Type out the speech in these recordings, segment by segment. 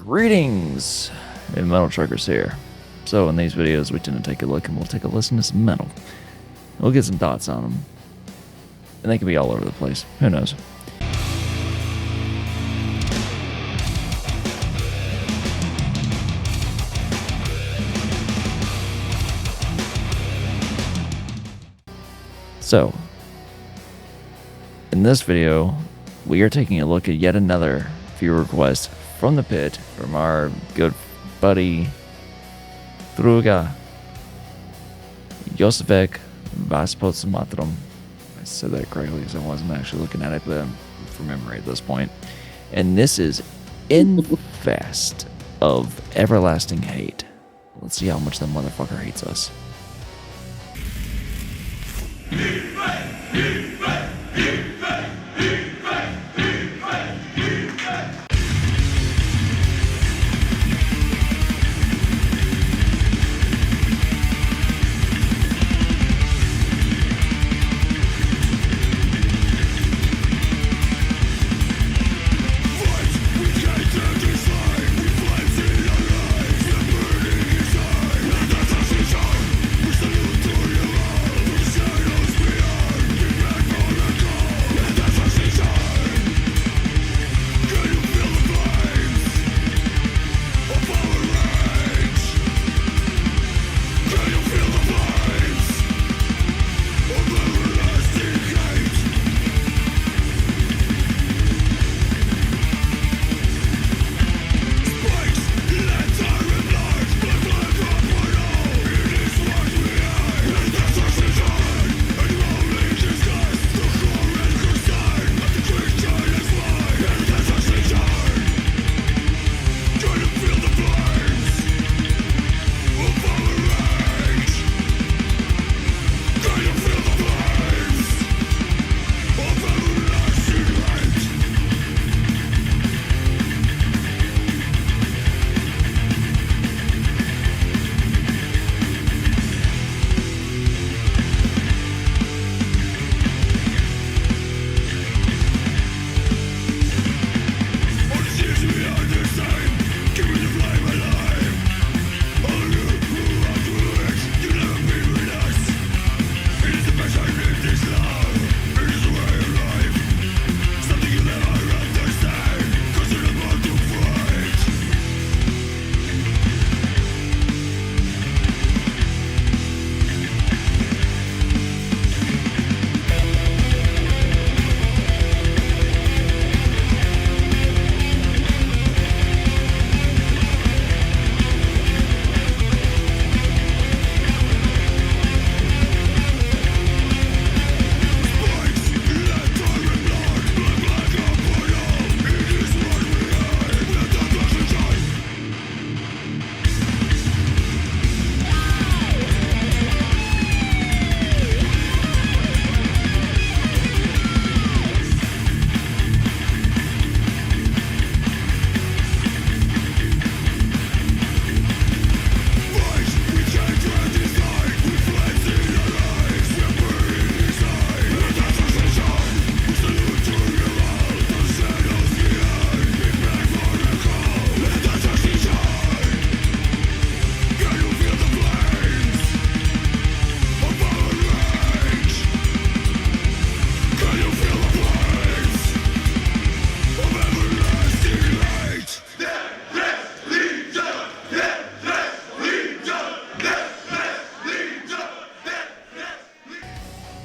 Greetings, Metal Truckers here. So in these videos, we tend to take a look and we'll take a listen to some metal. We'll get some thoughts on them. And they can be all over the place. Who knows? So, in this video, we are taking a look at yet another viewer request from the pit from our good buddy Druga Josefek Vaspotsmatrum. I said that correctly because I wasn't actually looking at it, but I'm from memory at this point. And this is Infest of Everlasting Hate. Let's see how much that motherfucker hates us.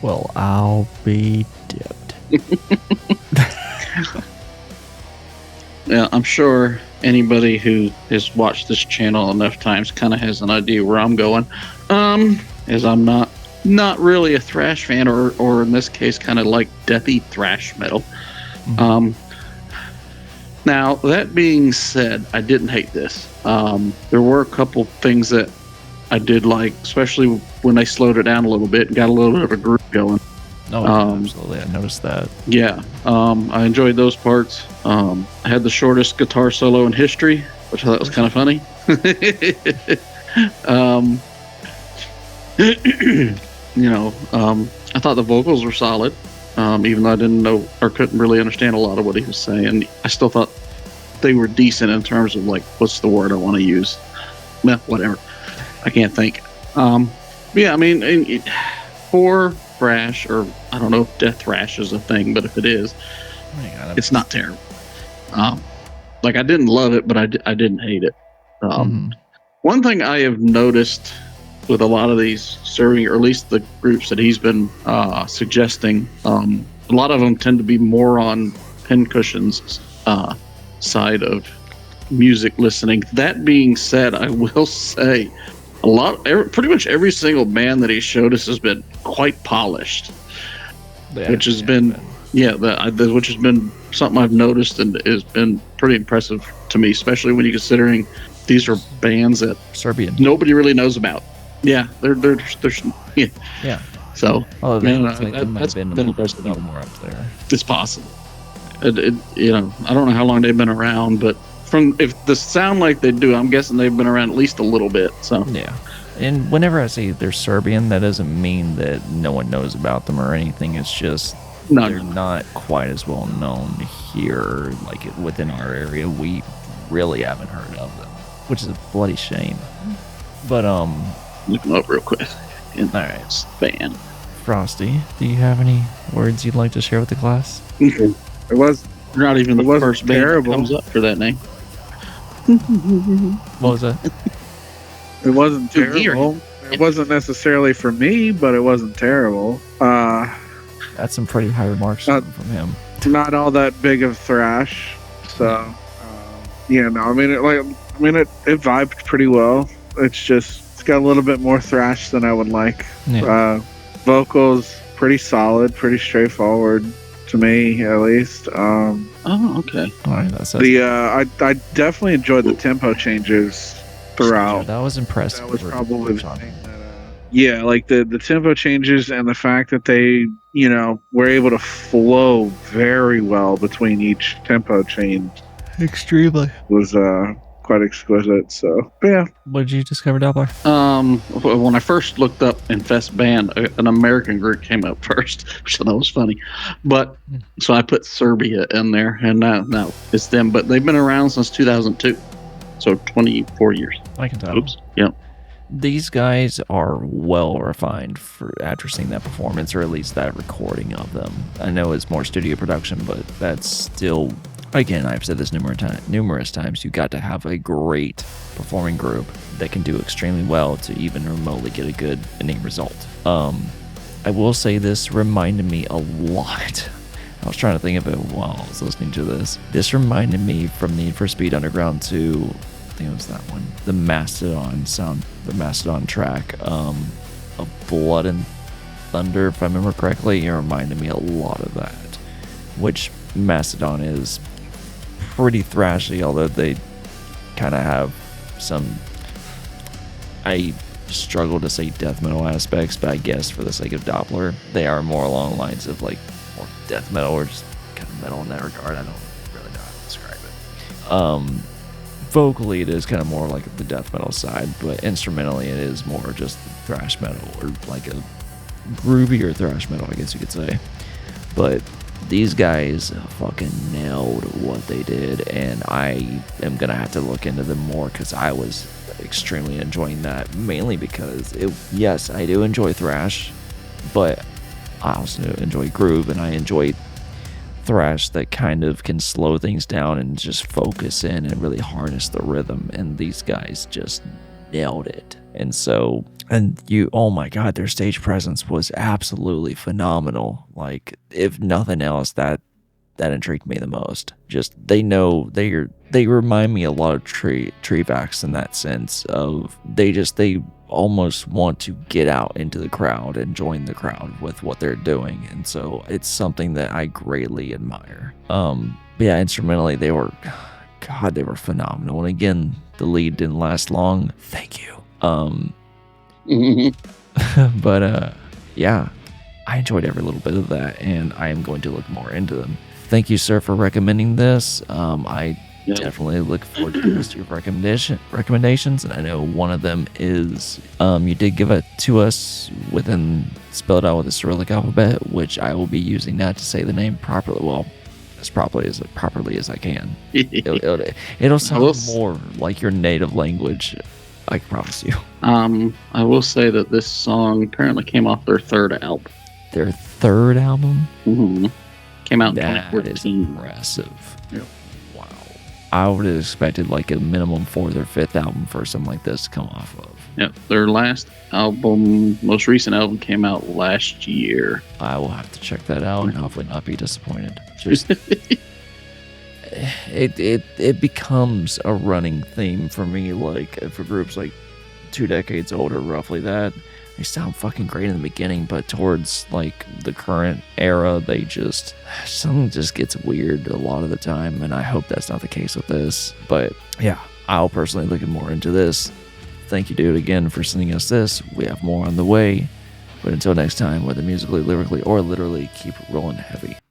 Well, I'll be dipped. Yeah, I'm sure anybody who has watched this channel enough times kind of has an idea where I'm going. As I'm not really a thrash fan, or in this case, kind of like deathy thrash metal. Mm-hmm. Now, that being said, I didn't hate this. There were a couple things that I did like, especially when they slowed it down a little bit and got a little bit of a groove going. Oh, absolutely. I noticed that. Yeah. I enjoyed those parts. I had the shortest guitar solo in history, which I thought was kind of funny. I thought the vocals were solid. Even though I didn't know or couldn't really understand a lot of what he was saying. I still thought they were decent in terms of like, what's the word I want to use? Well, whatever. I can't think. Yeah, I mean, for thrash, or I don't know if death thrash is a thing, but if it is, it's not terrible. Like I didn't love it, but I didn't hate it. One thing I have noticed with a lot of these serving, or at least the groups that he's been suggesting, a lot of them tend to be more on Pincushions side of music listening. That being said, I will say pretty much every single band that he showed us has been quite polished, which has been something I've noticed and has been pretty impressive to me, especially when you're considering these are bands that Serbian nobody really knows about. Yeah, they're yeah. So that's been impressive. More up there. It's possible. I don't know how long they've been around, but if the sound like they do, I'm guessing they've been around at least a little bit. So yeah. And whenever I say they're Serbian, that doesn't mean that no one knows about them or anything. It's just they're not quite as well known here, like within our area. We really haven't heard of them, which is a bloody shame. But look them up real quick. All right, band. Frosty, do you have any words you'd like to share with the class? It was not even the first band that comes up for that name. What was that? It wasn't terrible. It wasn't necessarily for me, but it wasn't terrible. That's some pretty high remarks from him. Not all that big of thrash, so yeah. No, I mean, it vibed pretty well. It's got a little bit more thrash than I would like. Yeah. Vocals pretty solid, pretty straightforward to me, at least. Okay. All right, that's it. I definitely enjoyed the tempo changes throughout. That was impressive. That was probably the thing that, like the tempo changes and the fact that they, were able to flow very well between each tempo change. Extremely. Was quite exquisite. So, but yeah. What did you discover, Doppler? When I first looked up Infest band, an American group came up first, which I thought was funny. But so I put Serbia in there, and now it's them. But they've been around since 2002, so 24 years. I can tell. Oops. Yep. These guys are well refined for after seeing that performance, or at least that recording of them. I know it's more studio production, but that's still. Again, I've said this numerous times, you got to have a great performing group that can do extremely well to even remotely get a good ending result. I will say this reminded me a lot. I was trying to think of it while I was listening to this. This reminded me from Need for Speed Underground 2, I think it was that one, the Mastodon track of Blood and Thunder, if I remember correctly. It reminded me a lot of that, which Mastodon is pretty thrashy, although they kind of have some, I struggle to say death metal aspects, but I guess for the sake of Doppler, they are more along the lines of like more death metal, or just kind of metal in that regard. I don't really know how to describe it. Vocally, it is kind of more like the death metal side, but instrumentally, it is more just thrash metal, or like a groovier thrash metal, I guess you could say. But these guys fucking nailed what they did, and I am gonna have to look into them more because I was extremely enjoying that, mainly because yes, I do enjoy thrash, but I also enjoy groove, and I enjoy thrash that kind of can slow things down and just focus in and really harness the rhythm, and these guys just nailed it. And so, oh my god, their stage presence was absolutely phenomenal. Like, if nothing else, that intrigued me the most. Just, they remind me a lot of Treevax in that sense of they almost want to get out into the crowd and join the crowd with what they're doing. And so it's something that I greatly admire. But yeah, instrumentally, they were phenomenal. And again, the lead didn't last long. Thank you. But yeah, I enjoyed every little bit of that, and I am going to look more into them. Thank you, sir, for recommending this. I definitely look forward to the rest of your recommendations, and I know one of them is you did give it to us spelled out with a Cyrillic alphabet, which I will be using that to say the name properly. Well, as properly as I can. It'll sound more like your native language. I can promise you. I will say that this song apparently came off their third album. Their third album? Mm-hmm. Came out in That 2014. is impressive. Yep. Wow. I would have expected like a minimum 4th or 5th album for something like this to come off of. Yep. Their last album, most recent album, came out last year. I will have to check that out and hopefully not be disappointed. Just it becomes a running theme for me, like for groups like 2 decades older, roughly, that they sound fucking great in the beginning, but towards like the current era, something just gets weird a lot of the time, and I hope that's not the case with this. But yeah, I'll personally look more into this. Thank you, dude, again for sending us this. We have more on the way, but until next time, whether musically, lyrically, or literally, keep rolling heavy.